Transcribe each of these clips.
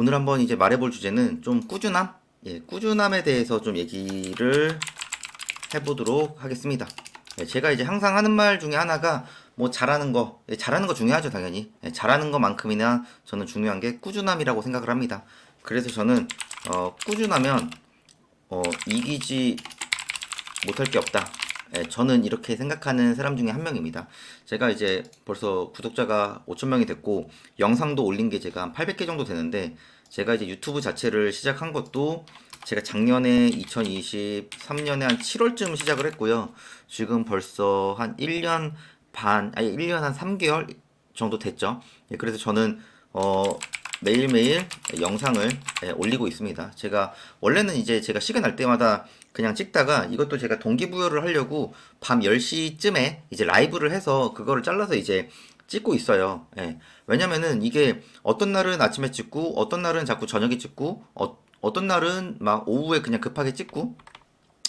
오늘 한번 이제 말해볼 주제는 좀 꾸준함? 예, 꾸준함에 대해서 좀 얘기를 해보도록 하겠습니다. 예, 제가 이제 항상 하는 말 중에 하나가 뭐 잘하는 거, 예, 잘하는 거 중요하죠, 당연히. 예, 잘하는 것만큼이나 저는 중요한 게 꾸준함이라고 생각을 합니다. 그래서 저는 꾸준하면 이기지 못할 게 없다. 예, 저는 이렇게 생각하는 사람 중에 한 명입니다. 제가 이제 벌써 구독자가 5천 명이 됐고 영상도 올린 게 제가 한 800개 정도 되는데 제가 이제 유튜브 자체를 시작한 것도 제가 작년에 2023년에 한 7월쯤 시작을 했고요. 지금 벌써 한 1년 반, 아니 1년 한 3개월 정도 됐죠. 예, 그래서 저는 매일매일 영상을 올리고 있습니다. 제가 원래는 이제 제가 시간 날 때마다 그냥 찍다가 이것도 제가 동기부여를 하려고 밤 10시쯤에 이제 라이브를 해서 그거를 잘라서 이제 찍고 있어요. 예. 왜냐면은 이게 어떤 날은 아침에 찍고 어떤 날은 자꾸 저녁에 찍고 어떤 날은 막 오후에 그냥 급하게 찍고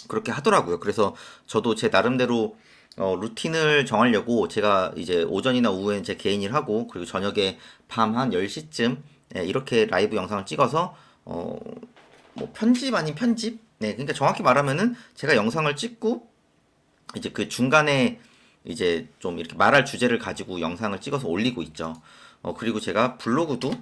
그렇게 하더라고요. 그래서 저도 제 나름대로 루틴을 정하려고 제가 이제 오전이나 오후엔 제 개인 일 하고 그리고 저녁에 밤 한 10시쯤 이렇게 라이브 영상을 찍어서 뭐 편집 아닌 편집? 네, 그러니까 정확히 말하면은 제가 영상을 찍고 이제 그 중간에 이제 좀 이렇게 말할 주제를 가지고 영상을 찍어서 올리고 있죠. 그리고 제가 블로그도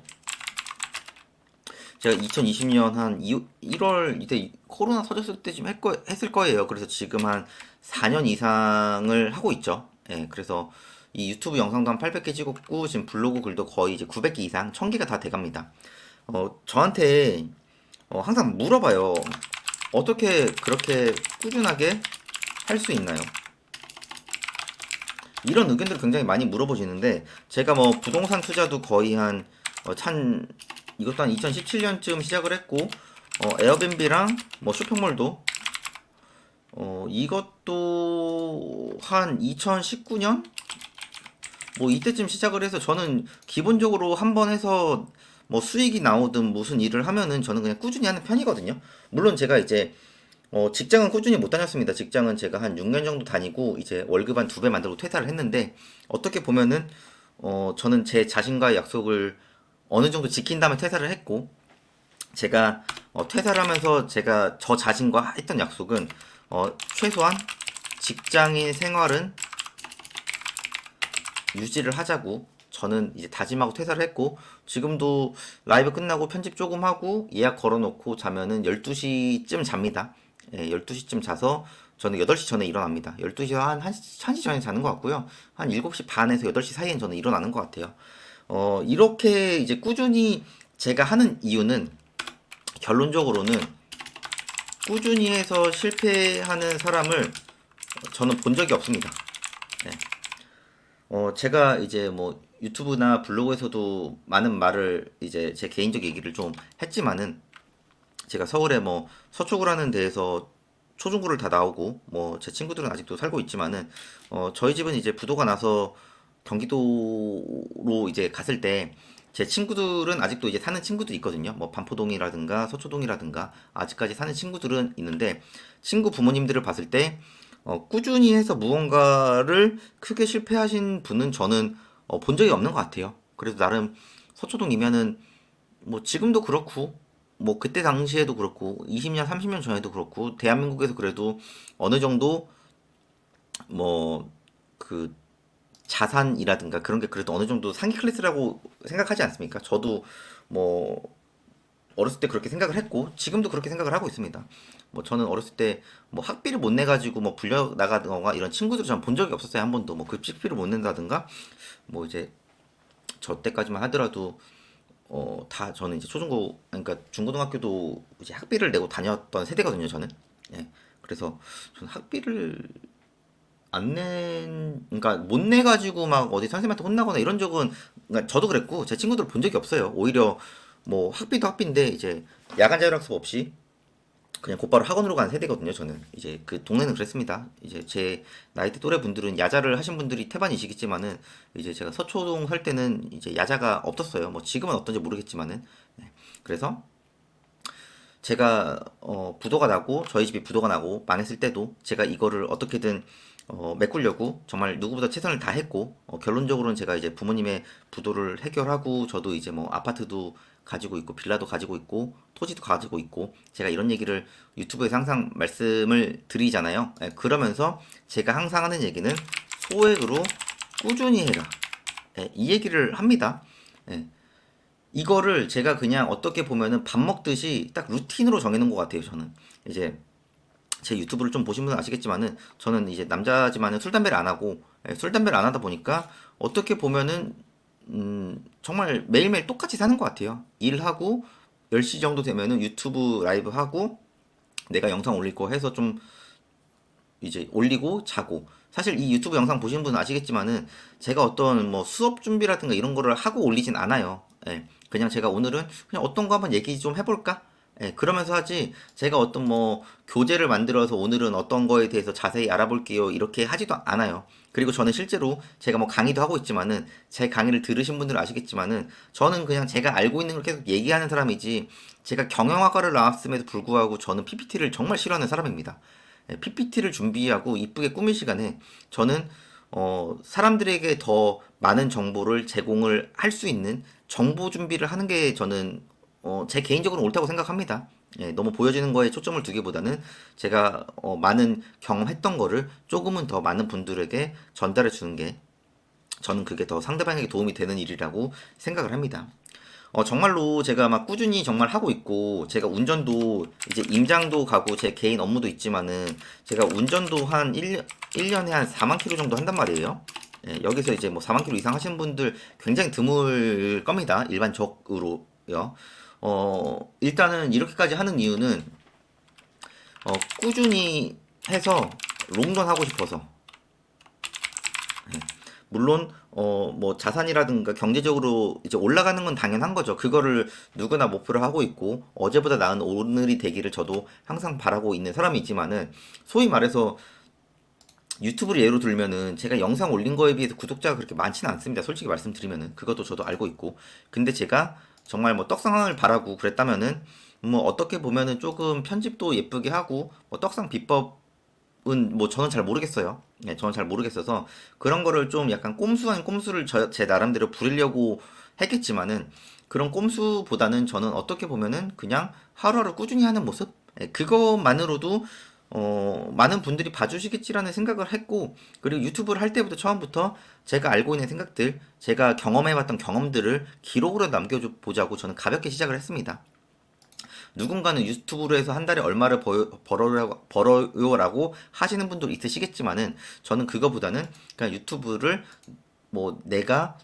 제가 2020년 한 1월 이때 코로나 터졌을 때쯤 했을 거예요. 그래서 지금 한 4년 이상을 하고 있죠. 예, 그래서 이 유튜브 영상도 한 800개 찍었고 지금 블로그 글도 거의 이제 900개 이상, 1000개가 다 돼갑니다. 저한테 항상 물어봐요. 어떻게 그렇게 꾸준하게 할 수 있나요? 이런 의견들을 굉장히 많이 물어보시는데 제가 뭐 부동산 투자도 거의 한 이것도 한 2017년쯤 시작을 했고 에어비앤비랑 뭐 쇼핑몰도 이것도 한 2019년 뭐 이때쯤 시작을 해서 저는 기본적으로 한 번 해서 뭐 수익이 나오든 무슨 일을 하면은 저는 그냥 꾸준히 하는 편이거든요. 물론 제가 이제 직장은 꾸준히 못 다녔습니다. 직장은 제가 한 6년 정도 다니고 이제 월급 한 2배 만들고 퇴사를 했는데 어떻게 보면은 저는 제 자신과의 약속을 어느 정도 지킨 다음에 퇴사를 했고 제가 퇴사를 하면서 제가 저 자신과 했던 약속은 최소한 직장인 생활은 유지를 하자고 저는 이제 다짐하고 퇴사를 했고 지금도 라이브 끝나고 편집 조금 하고 예약 걸어놓고 자면은 12시쯤 잡니다. 예, 12시쯤 자서 저는 8시 전에 일어납니다. 12시 한 1시 전에 자는 것 같고요. 한 7시 반에서 8시 사이엔 저는 일어나는 것 같아요. 이렇게 이제 꾸준히 제가 하는 이유는 결론적으로는 꾸준히 해서 실패하는 사람을 저는 본 적이 없습니다. 네. 제가 이제 뭐 유튜브나 블로그에서도 많은 말을 이제 제 개인적 얘기를 좀 했지만은 제가 서울에 뭐 서초구라는 데에서 초중고를 다 나오고 뭐 제 친구들은 아직도 살고 있지만은 저희 집은 이제 부도가 나서 경기도로 이제 갔을 때 제 친구들은 아직도 이제 사는 친구들이 있거든요. 뭐 반포동이라든가 서초동이라든가 아직까지 사는 친구들은 있는데 친구 부모님들을 봤을 때 꾸준히 해서 무언가를 크게 실패하신 분은 저는 본 적이 없는 것 같아요. 그래서 나름 서초동이면은 뭐 지금도 그렇고 뭐 그때 당시에도 그렇고 20년, 30년 전에도 그렇고 대한민국에서 그래도 어느 정도 뭐 그 자산이라든가 그런 게 그래도 어느 정도 상위 클래스라고 생각하지 않습니까? 저도 뭐 어렸을 때 그렇게 생각을 했고 지금도 그렇게 생각을 하고 있습니다. 뭐 저는 어렸을 때 뭐 학비를 못 내 가지고 뭐 불려 나가거나 이런 친구들을 저는 본 적이 없었어요. 한 번도 뭐 급식비를 못 낸다든가 뭐 이제 저 때까지만 하더라도 다 저는 이제 초중고 그러니까 중고등학교도 이제 학비를 내고 다녔던 세대거든요. 저는 예. 그래서 저는 학비를 안 낸, 그러니까 못 내 가지고 막 어디 선생님한테 혼나거나 이런 적은 그러니까 저도 그랬고 제 친구들 본 적이 없어요. 오히려 뭐 학비도 학비인데 이제 야간 자율학습 없이 그냥 곧바로 학원으로 가는 세대거든요. 저는 이제 그 동네는 그랬습니다. 이제 제 나이대 또래 분들은 야자를 하신 분들이 태반이시겠지만은 이제 제가 서초동 살 때는 이제 야자가 없었어요. 뭐 지금은 어떤지 모르겠지만은 네. 그래서 제가 부도가 나고 저희 집이 부도가 나고 망했을 때도 제가 이거를 어떻게든 메꾸려고 정말 누구보다 최선을 다했고, 결론적으로는 제가 이제 부모님의 부도를 해결하고, 저도 이제 뭐 아파트도 가지고 있고, 빌라도 가지고 있고, 토지도 가지고 있고, 제가 이런 얘기를 유튜브에서 항상 말씀을 드리잖아요. 예, 그러면서 제가 항상 하는 얘기는 소액으로 꾸준히 해라. 예, 이 얘기를 합니다. 예, 이거를 제가 그냥 어떻게 보면은 밥 먹듯이 딱 루틴으로 정해놓은 것 같아요, 저는. 이제 제 유튜브를 좀 보신 분은 아시겠지만은 저는 이제 남자지만은 술 담배를 안 하고, 술 담배를 안 하다 보니까 어떻게 보면은 정말 매일매일 똑같이 사는 것 같아요. 일하고 10시 정도 되면은 유튜브 라이브 하고 내가 영상 올릴 거 해서 좀 이제 올리고 자고. 사실 이 유튜브 영상 보시는 분은 아시겠지만은 제가 어떤 뭐 수업 준비라든가 이런 거를 하고 올리진 않아요. 예. 그냥 제가 오늘은 그냥 어떤 거 한번 얘기 좀 해볼까? 예, 그러면서 하지, 제가 어떤 뭐 교재를 만들어서 오늘은 어떤 거에 대해서 자세히 알아볼게요, 이렇게 하지도 않아요. 그리고 저는 실제로 제가 뭐 강의도 하고 있지만은, 제 강의를 들으신 분들은 아시겠지만은 저는 그냥 제가 알고 있는 걸 계속 얘기하는 사람이지, 제가 경영학과를 나왔음에도 불구하고 저는 PPT를 정말 싫어하는 사람입니다. PPT를 준비하고 이쁘게 꾸밀 시간에 저는 사람들에게 더 많은 정보를 제공을 할 수 있는 정보 준비를 하는 게 저는 제 개인적으로 옳다고 생각합니다. 예, 너무 보여지는 거에 초점을 두기보다는 제가 많은 경험했던 거를 조금은 더 많은 분들에게 전달해 주는 게, 저는 그게 더 상대방에게 도움이 되는 일이라고 생각을 합니다. 정말로 제가 막 꾸준히 정말 하고 있고, 제가 운전도 이제 임장도 가고 제 개인 업무도 있지만은, 제가 운전도 한 1년에 한 4만 킬로 정도 한단 말이에요. 예, 여기서 이제 뭐 4만 킬로 이상 하시는 분들 굉장히 드물 겁니다. 일반적으로요. 일단은 이렇게까지 하는 이유는, 꾸준히 해서 롱런 하고 싶어서. 물론 뭐 자산이라든가 경제적으로 이제 올라가는 건 당연한 거죠. 그거를 누구나 목표를 하고 있고, 어제보다 나은 오늘이 되기를 저도 항상 바라고 있는 사람이지만은, 소위 말해서 유튜브를 예로 들면은 제가 영상 올린 거에 비해서 구독자가 그렇게 많지는 않습니다. 솔직히 말씀드리면은 그것도 저도 알고 있고. 근데 제가 정말 뭐 떡상을 바라고 그랬다면은, 뭐 어떻게 보면은 조금 편집도 예쁘게 하고 뭐 떡상 비법은 뭐 저는 잘 모르겠어요. 네, 저는 잘 모르겠어서 그런 거를 좀 약간 꼼수 아닌 꼼수를 제 나름대로 부리려고 했겠지만은, 그런 꼼수보다는 저는 어떻게 보면은 그냥 하루하루 꾸준히 하는 모습, 그것만으로도 많은 분들이 봐주시겠지라는 생각을 했고, 그리고 유튜브를 할 때부터 처음부터 제가 알고 있는 생각들, 제가 경험해봤던 경험들을 기록으로 남겨보자고 저는 가볍게 시작을 했습니다. 누군가는 유튜브로 해서 한 달에 얼마를 벌어요라고 하시는 분도 있으시겠지만은, 저는 그거보다는 그냥 유튜브를 뭐 내가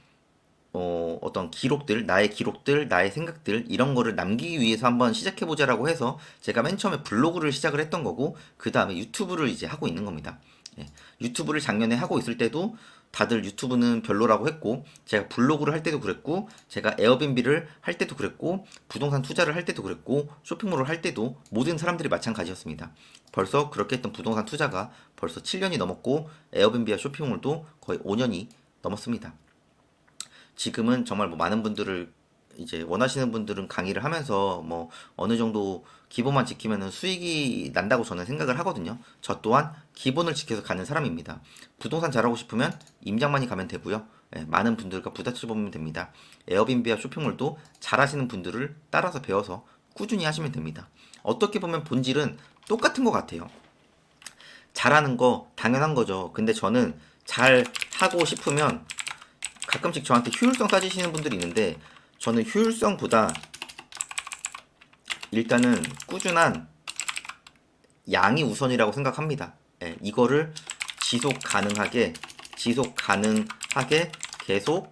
어떤 기록들, 나의 기록들, 나의 생각들, 이런 거를 남기기 위해서 한번 시작해보자라고 해서 제가 맨 처음에 블로그를 시작을 했던 거고, 그 다음에 유튜브를 이제 하고 있는 겁니다. 예, 유튜브를 작년에 하고 있을 때도 다들 유튜브는 별로라고 했고, 제가 블로그를 할 때도 그랬고, 제가 에어비앤비를 할 때도 그랬고, 부동산 투자를 할 때도 그랬고, 쇼핑몰을 할 때도 모든 사람들이 마찬가지였습니다. 벌써 그렇게 했던 부동산 투자가 벌써 7년이 넘었고, 에어비앤비와 쇼핑몰도 거의 5년이 넘었습니다. 지금은 정말 뭐 많은 분들을, 이제 원하시는 분들은 강의를 하면서 뭐 어느 정도 기본만 지키면은 수익이 난다고 저는 생각을 하거든요. 저 또한 기본을 지켜서 가는 사람입니다. 부동산 잘하고 싶으면 임장만이 가면 되고요. 예, 많은 분들과 부딪혀 보면 됩니다. 에어비앤비와 쇼핑몰도 잘하시는 분들을 따라서 배워서 꾸준히 하시면 됩니다. 어떻게 보면 본질은 똑같은 것 같아요. 잘하는 거 당연한 거죠. 근데 저는 잘 하고 싶으면 가끔씩 저한테 효율성 따지시는 분들이 있는데, 저는 효율성보다 일단은 꾸준한 양이 우선이라고 생각합니다. 예, 이거를 지속 가능하게 계속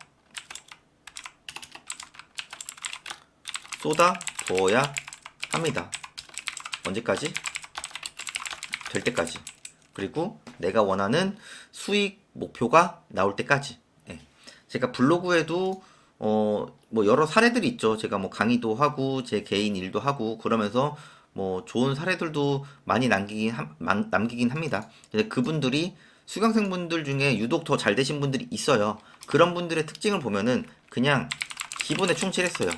쏟아 부어야 합니다. 언제까지? 될 때까지. 그리고 내가 원하는 수익 목표가 나올 때까지. 예. 제가 블로그에도 뭐 여러 사례들이 있죠. 제가 뭐 강의도 하고 제 개인 일도 하고 그러면서 뭐 좋은 사례들도 많이 남기긴 합니다. 근데 그분들이 수강생분들 중에 유독 더 잘 되신 분들이 있어요. 그런 분들의 특징을 보면은 그냥 기본에 충실했어요.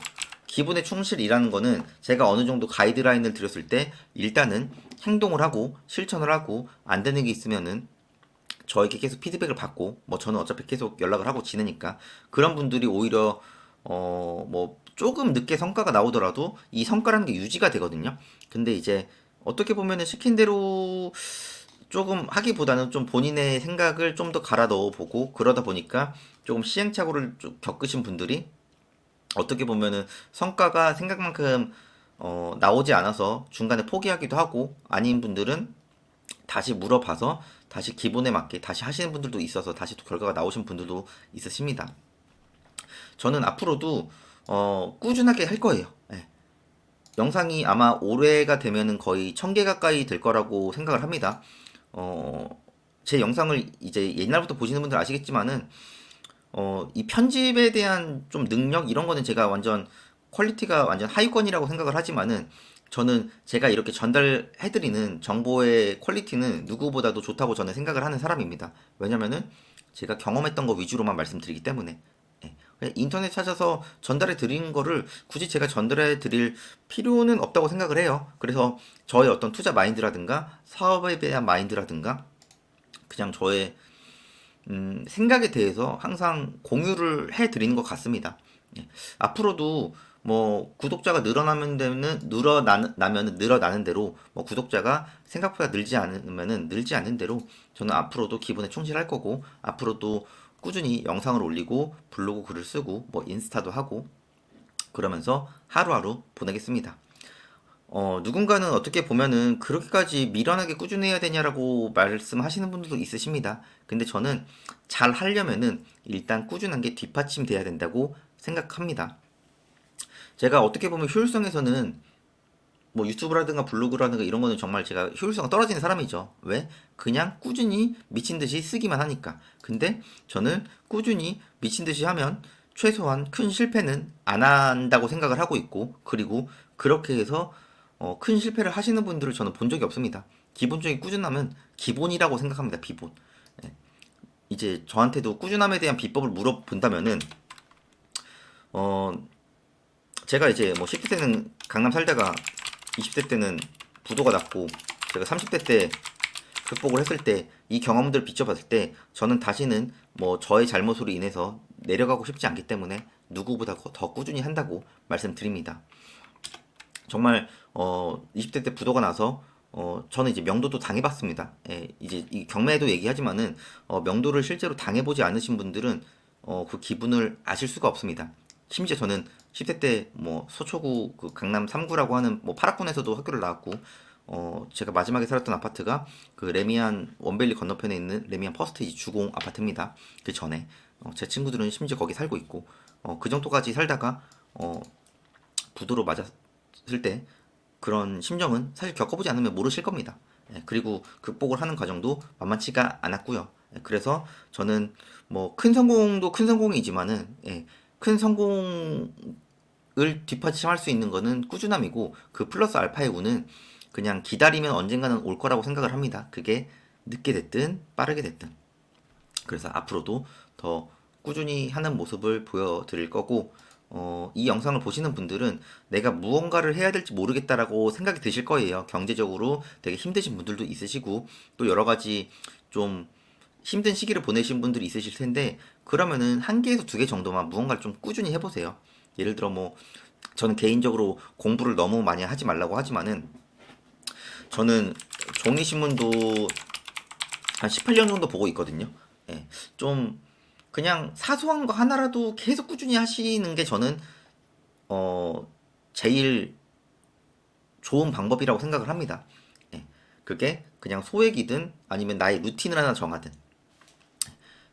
기본에 충실이라는 거는 제가 어느 정도 가이드라인을 드렸을 때 일단은 행동을 하고 실천을 하고, 안 되는 게 있으면은 저에게 계속 피드백을 받고 뭐 저는 어차피 계속 연락을 하고 지내니까 그런 분들이 오히려 뭐 조금 늦게 성과가 나오더라도 이 성과라는 게 유지가 되거든요. 근데 이제 어떻게 보면은 시킨 대로 조금 하기보다는 좀 본인의 생각을 좀 더 갈아 넣어 보고 그러다 보니까 조금 시행착오를 좀 겪으신 분들이 어떻게 보면은 성과가 생각만큼 나오지 않아서 중간에 포기하기도 하고 아닌 분들은 다시 물어봐서 다시 기본에 맞게 다시 하시는 분들도 있어서 다시 또 결과가 나오신 분들도 있으십니다. 저는 앞으로도 꾸준하게 할 거예요. 예. 영상이 아마 올해가 되면은 거의 1000개 가까이 될 거라고 생각을 합니다. 어, 제 영상을 이제 옛날부터 보시는 분들 아시겠지만은 이 편집에 대한 좀 능력 이런 거는 제가 완전 퀄리티가 완전 하위권이라고 생각을 하지만은 저는 제가 이렇게 전달해드리는 정보의 퀄리티는 누구보다도 좋다고 저는 생각을 하는 사람입니다. 왜냐면은 제가 경험했던 거 위주로만 말씀드리기 때문에. 예. 그냥 인터넷 찾아서 전달해 드리는 거를 굳이 제가 전달해 드릴 필요는 없다고 생각을 해요. 그래서 저의 어떤 투자 마인드라든가 사업에 대한 마인드라든가 그냥 저의 생각에 대해서 항상 공유를 해 드리는 것 같습니다. 예. 앞으로도 뭐 구독자가 늘어나는 대로 뭐 구독자가 생각보다 늘지 않으면은 늘지 않는 대로 저는 앞으로도 기본에 충실할 거고 앞으로도 꾸준히 영상을 올리고 블로그 글을 쓰고 뭐 인스타도 하고 그러면서 하루하루 보내겠습니다. 누군가는 어떻게 보면은 그렇게까지 미련하게 꾸준해야 되냐라고 말씀하시는 분들도 있으십니다. 근데 저는 잘 하려면은 일단 꾸준한 게 뒷받침돼야 된다고 생각합니다. 제가 어떻게 보면 효율성에서는 뭐 유튜브라든가 블로그라든가 이런 거는 정말 제가 효율성이 떨어지는 사람이죠. 왜? 그냥 꾸준히 미친 듯이 쓰기만 하니까. 근데 저는 꾸준히 미친 듯이 하면 최소한 큰 실패는 안 한다고 생각을 하고 있고, 그리고 그렇게 해서 큰 실패를 하시는 분들을 저는 본 적이 없습니다. 기본적인 꾸준함은 기본이라고 생각합니다. 기본. 예. 이제 저한테도 꾸준함에 대한 비법을 물어본다면은 어 제가 이제 뭐 10대 때는 강남 살다가 20대 때는 부도가 났고 제가 30대 때 극복을 했을 때 이 경험들 비춰봤을 때 저는 다시는 뭐 저의 잘못으로 인해서 내려가고 싶지 않기 때문에 누구보다 더 꾸준히 한다고 말씀드립니다. 정말 20대 때 부도가 나서 저는 이제 명도도 당해봤습니다. 예, 이제 이 경매에도 얘기하지만은 명도를 실제로 당해보지 않으신 분들은 그 기분을 아실 수가 없습니다. 심지어 저는 10대 때 뭐 서초구 그 강남 3구라고 하는 뭐 8학군에서도 학교를 나왔고 제가 마지막에 살았던 아파트가 그 레미안 원벨리 건너편에 있는 레미안 퍼스트이지 주공 아파트입니다. 그 전에 제 친구들은 심지어 거기 살고 있고 그 정도까지 살다가 부도로 맞았을 때 그런 심정은 사실 겪어보지 않으면 모르실 겁니다. 예, 그리고 극복을 하는 과정도 만만치가 않았고요. 예, 그래서 저는 뭐 큰 성공도 큰 성공이지만은 큰 성공을 뒷받침할 수 있는 거는 꾸준함이고 그 플러스 알파의 운은 그냥 기다리면 언젠가는 올 거라고 생각을 합니다. 그게 늦게 됐든 빠르게 됐든. 그래서 앞으로도 더 꾸준히 하는 모습을 보여드릴 거고, 이 영상을 보시는 분들은 내가 무언가를 해야 될지 모르겠다라고 생각이 드실 거예요. 경제적으로 되게 힘드신 분들도 있으시고, 또 여러 가지 좀 힘든 시기를 보내신 분들이 있으실 텐데, 그러면은 한 개에서 두 개 정도만 무언가를 좀 꾸준히 해보세요. 예를 들어 뭐, 저는 개인적으로 공부를 너무 많이 하지 말라고 하지만은, 저는 종이신문도 한 18년 정도 보고 있거든요. 예, 좀 그냥 사소한 거 하나라도 계속 꾸준히 하시는 게 저는 제일 좋은 방법이라고 생각을 합니다. 예, 그게 그냥 소액이든 아니면 나의 루틴을 하나 정하든.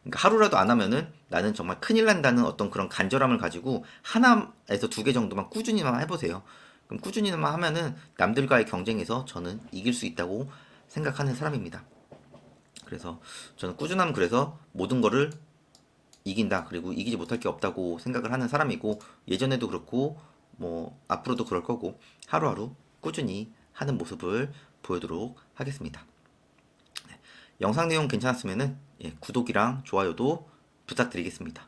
그러니까 하루라도 안 하면은 나는 정말 큰일 난다는 어떤 그런 간절함을 가지고 하나에서 두 개 정도만 꾸준히만 해보세요. 그럼 꾸준히만 하면은 남들과의 경쟁에서 저는 이길 수 있다고 생각하는 사람입니다. 그래서 저는 꾸준함 그래서 모든 거를 이긴다. 그리고 이기지 못할 게 없다고 생각을 하는 사람이고 예전에도 그렇고 뭐 앞으로도 그럴 거고 하루하루 꾸준히 하는 모습을 보여도록 하겠습니다. 네. 영상 내용 괜찮았으면은 구독이랑 좋아요도 부탁드리겠습니다.